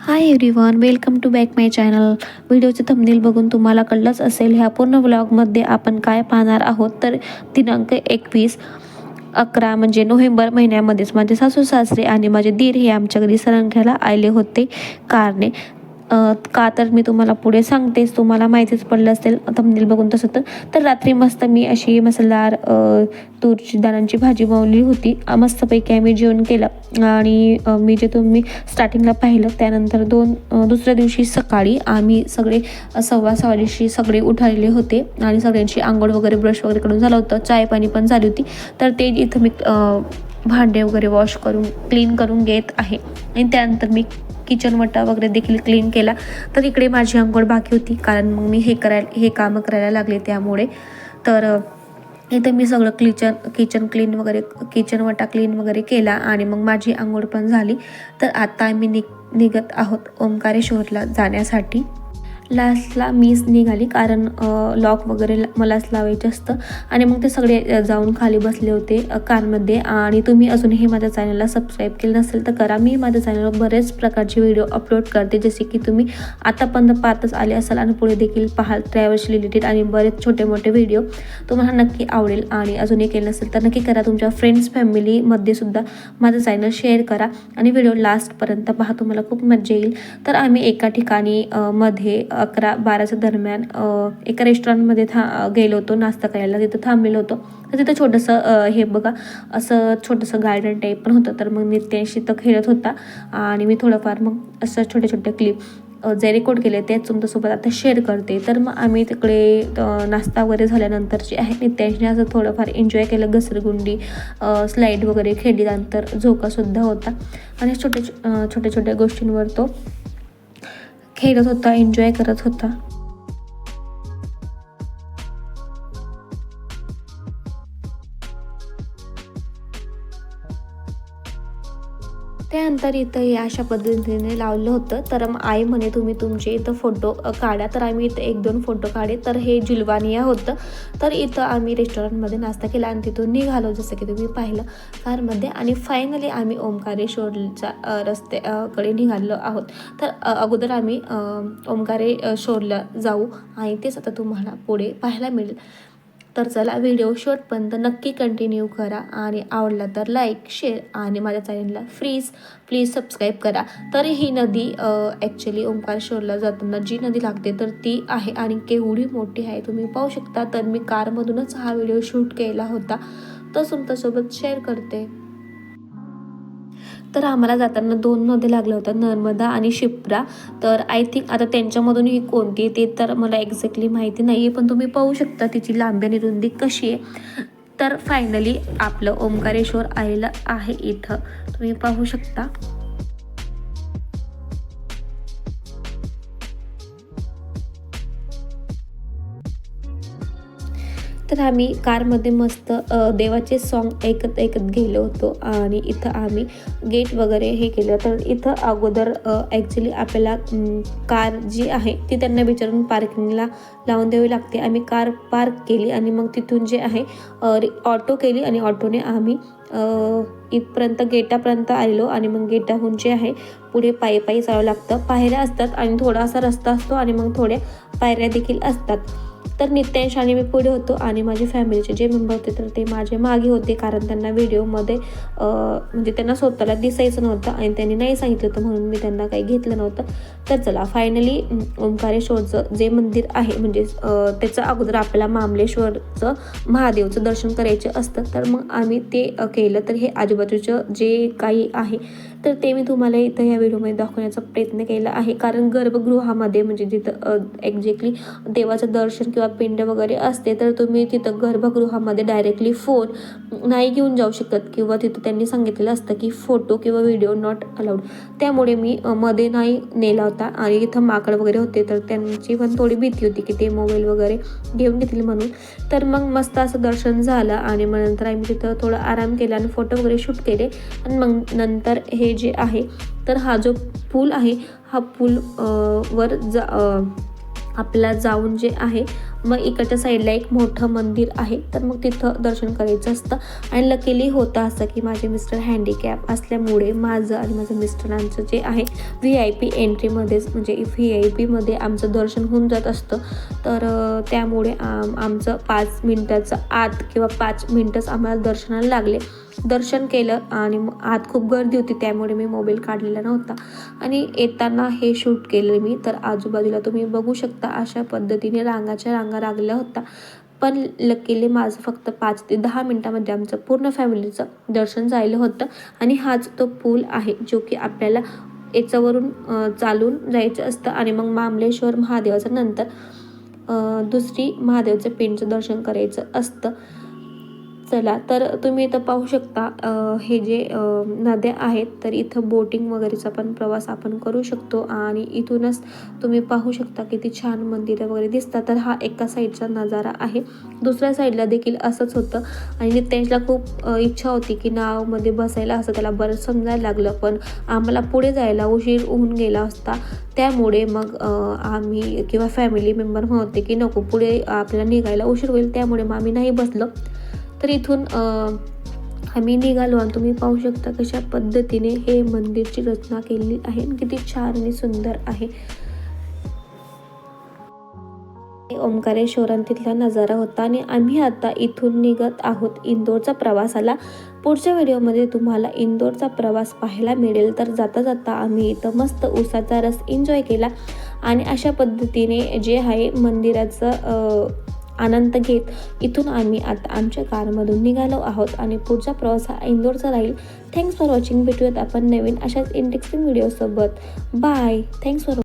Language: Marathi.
High everyone, welcome to back my channel. व्हिडिओचे थंबनेल बघून तुम्हाला कळलंच असेल ह्या पूर्ण व्लॉगमध्ये आपण काय पाहणार आहोत. तर दिनांक 21/11 म्हणजे नोव्हेंबर महिन्यामध्येच माझे सासू सासरे आणि माझे दीर हे आमच्या घरी सरंग्याला आले होते कारने. का तर मी तुम्हाला पुढे सांगतेच, तुम्हाला माहितीच पडलं असेल थंबनेल बघून तसं. तर रात्री मस्त मी अशी मसालेदार तूरची दाणांची भाजी बनवली होती. मस्तपैकी आम्ही जेवण केलं आणि मी जे तुम्ही स्टार्टिंगला पाहिलं त्यानंतर दुसऱ्या दिवशी सकाळी आम्ही सगळे 6:15 सगळे उठालेले होते आणि सगळ्यांची आंघोळ वगैरे ब्रश वगैरे करून झालं होतं. चाय पाणी पण झाली होती. तर ते इथं मी भांडे वगैरे वॉश करून क्लीन करून घेत आहे आणि त्यानंतर मी किचन वटा वगैरे देखील क्लीन केला. तर इकडे माझी अंघोळ बाकी होती, कारण मग मी हे कामं करायला लागले त्यामुळे. तर इथे मी सगळं किचन क्लीन वगैरे किचन वटा क्लीन वगैरे केला आणि मग माझी अंघोळ पण झाली. तर आता आम्ही निघत आहोत ओंकारेश्वरला जाण्यासाठी. लास्टला मीच निघाली, कारण लॉक वगैरे मलाच लावायचं असतं. आणि मग ते सगळे जाऊन खाली बसले होते कारमध्ये. आणि तुम्ही अजूनही माझ्या चॅनलला सबस्क्राईब केलं नसेल तर करा. मी माझ्या चॅनलवर बरेच प्रकारचे व्हिडिओ अपलोड करते, जसे की तुम्ही आतापर्यंत पाहतच आले असाल आणि पुढे देखील पाहाल. ट्रॅव्हल्स रिलेटेड आणि बरेच छोटे मोठे व्हिडिओ तुम्हाला नक्की आवडेल. आणि अजूनही केलं नसेल तर नक्की करा. तुमच्या फ्रेंड्स फॅमिलीमध्ये सुद्धा माझं चॅनल शेअर करा आणि व्हिडिओ लास्टपर्यंत पहा, तुम्हाला खूप मजा येईल. तर आम्ही एका ठिकाणी मध्ये 11-12च्या दरम्यान एका रेस्टॉरंटमध्ये गेलो होतो नाश्ता करायला. तिथं थांबलेलो होतो. तर तिथं छोटंसं हे बघा असं छोटंसं गार्डन टाईप पण होतं. तर मग नित्यांशी तर खेळत होता आणि मी थोडंफार मग असं छोटे क्लिप जे रेकॉर्ड केले तेच तुमच्यासोबत आता शेअर करते. तर मग आम्ही तिकडे नाश्ता वगैरे झाल्यानंतर जे आहे नित्यांशी असं थोडंफार एन्जॉय केलं. घसरगुंडी स्लाईड वगैरे खेळल्यानंतर झोकासुद्धा होता आणि छोट्या गोष्टींवर तो खेळत होता, एन्जॉय करत होता. त्यानंतर इथं हे अशा पद्धतीने लावलं होतं. तर मग आई म्हणे तुम्ही तुमचे इथं फोटो काढा. तर आम्ही इथं 1-2 फोटो काढे. तर हे जुलवानिया होतं. तर इथं आम्ही रेस्टॉरंटमध्ये नाश्ता केला आणि तिथून निघालो, जसं की तुम्ही पाहिलं कारमध्ये. आणि फायनली आम्ही ओंकारेश्वरच्या रस्त्याकडे निघालो आहोत. तर अगोदर आम्ही ओंकारेश्वरला जाऊ आणि तेच आता तुम्हाला पुढे पाहायला मिळेल. तर चला, व्हिडिओ शेवटपर्यंत नक्की कंटिन्यू करा आणि आवडला तर लाईक, शेअर आणि माझ्या चॅनलला प्लीज सबस्क्राईब करा. तर ही नदी ॲक्च्युली ओंकारेश्वरला जाताना जी नदी लागते तर ती आहे आणि केवढी मोठी आहे तुम्ही पाहू शकता. तर मी कारमधूनच हा व्हिडिओ शूट केला होता, तर तुमच्यासोबत शेअर करते. तर आम्हाला जाताना 2 नद्या लागल्या होत्या, नर्मदा आणि शिप्रा. तर आय थिंक आता त्यांच्यामधून ही कोणती ते तर मला एक्झॅक्टली माहिती नाही आहे, पण तुम्ही पाहू शकता तिची लांबी आणि रुंदी कशी आहे. तर फायनली आपलं ओंकारेश्वर आलेलं आहे इथं, तुम्ही पाहू शकता. तर आम्ही कारमध्ये मस्त देवाचे सॉन्ग ऐकत गेलो होतो आणि इथं आम्ही गेट वगैरे हे केलं. तर इथं अगोदर ॲक्च्युली आपल्याला कार जी आहे ती त्यांना विचारून पार्किंगला लावून द्यावी लागते. आम्ही कार पार्क केली आणि मग तिथून जे आहे ऑटो केली आणि ऑटोने आम्ही इथपर्यंत गेटापर्यंत आलेलो. आणि मग गेटाहून जे आहे पुढे पायी जावं लागतं. पायऱ्या असतात आणि थोडासा रस्ता असतो आणि मग थोड्या पायऱ्या देखील असतात. तर नित्यांश आणि मी पुढे होतो आणि माझे फॅमिलीचे जे मेंबर होते तर ते माझे मागे होते, कारण त्यांना व्हिडिओमध्ये म्हणजे त्यांना स्वतःला दिसायचं नव्हतं आणि त्यांनी नाही सांगितलं होतं, म्हणून मी त्यांना काही घेतलं नव्हतं. तर चला, फायनली ओंकारेश्वरचं जे मंदिर आहे म्हणजे त्याचं अगोदर आपल्याला मामलेश्वरचं महादेवचं दर्शन करायचं असतं. तर मग आम्ही ते केलं. तर हे आजूबाजूचं जे काही आहे तर ते मी तुम्हाला इथं या व्हिडिओमध्ये दाखवण्याचा प्रयत्न केला आहे, कारण गर्भगृहामध्ये म्हणजे जिथं एक्झॅक्टली देवाचं दर्शन किंवा पिंड वगैरे असते तर तुम्ही तिथं गर्भगृहामध्ये डायरेक्टली फोन नाही घेऊन जाऊ शकत, किंवा तिथं त्यांनी सांगितलेलं असतं की फोटो किंवा व्हिडिओ नॉट अलाउड. त्यामुळे मी मध्ये नाही नेला होता. आणि इथं माकड वगैरे होते तर त्यांची पण थोडी भीती होती की ते मोबाईल वगैरे घेऊन घेतील म्हणून. तर मग मस्त असं दर्शन झालं आणि मग नंतर आम्ही तिथं थोडा आराम केला आणि फोटो वगैरे शूट केले. आणि मग नंतर हे जे आहे तर हा जो पूल आहे हा पूल वर आपल्याला जाऊन जे आहे मग इकडच्या साईडला एक मोठं मंदिर आहे, तर मग तिथं दर्शन करायचं असतं. आणि लकीली होतं असं की माझे मिस्टर हँडिकॅप असल्यामुळे माझं आणि माझ्या मिस्टरांचं जे आहे VIP एंट्रीमध्येच, म्हणजे VIPमध्ये आमचं दर्शन होऊन जात असतं. तर त्यामुळे आमचं 5 मिनटाचं आत किंवा 5 मिनटंच आम्हाला दर्शनाला लागले. दर्शन केलं आणि आत खूप गर्दी होती, त्यामुळे मी मोबाईल काढलेला नव्हता आणि येताना हे शूट केलं मी. तर आजूबाजूला तुम्ही बघू शकता अशा पद्धतीने रांगाच्या रांगा लागल्या होत्या. पण लकीली माझं फक्त 5 ते 10 मिनटामध्ये आमचं पूर्ण फॅमिलीचं दर्शन झालं होतं. आणि हाच तो पूल आहे जो की आपल्याला याच्यावरून चालून जायचं असतं आणि मग मामलेश्वर महादेवाचं नंतर दुसरी महादेवाचं पिंडचं दर्शन करायचं असतं. चला, तर तुम्ही इथं पाहू शकता हे जे नद्या आहेत, तर इथं बोटिंग वगैरेचा पण प्रवास आपण करू शकतो. आणि इथूनच तुम्ही पाहू शकता किती छान मंदिरं वगैरे दिसतात. तर हा एका साईडचा नजारा आहे. दुसऱ्या साईडला देखील असंच होतं. आणि नितेशला खूप इच्छा होती की नावमध्ये बसायला, असं त्याला बरंच समजायला लागलं. पण आम्हाला पुढे जायला उशीर होऊन गेला असता, त्यामुळे मग आम्ही किंवा फॅमिली मेंबर होते की नको, पुढे आपल्याला निघायला उशीर होईल, त्यामुळे मग आम्ही नाही बसलो. तर इथून आम्ही निघालो आणि तुम्ही पाहू शकता कशा पद्धतीने हे मंदिरची रचना केलेली आहे आणि किती छान आणि सुंदर आहे. ओंकारेश्वर तिथला नजारा होता. आणि आम्ही आता इथून निघत आहोत इंदोरचा प्रवासाला. पुढच्या व्हिडिओमध्ये तुम्हाला इंदोरचा प्रवास पाहायला मिळेल. तर जाता जाता आम्ही इथं मस्त उसाचा रस एन्जॉय केला आणि अशा पद्धतीने जे आहे मंदिराचं आनंद घेत इथून आम्ही आता आमच्या कारमधून निघालो आहोत. आणि पुढचा प्रवास हा इंदोरचा राहील. Thanks for watching. भेटूयात आपण नवीन अशाच इंटरेस्टिंग व्हिडिओसोबत. बाय. Thanks for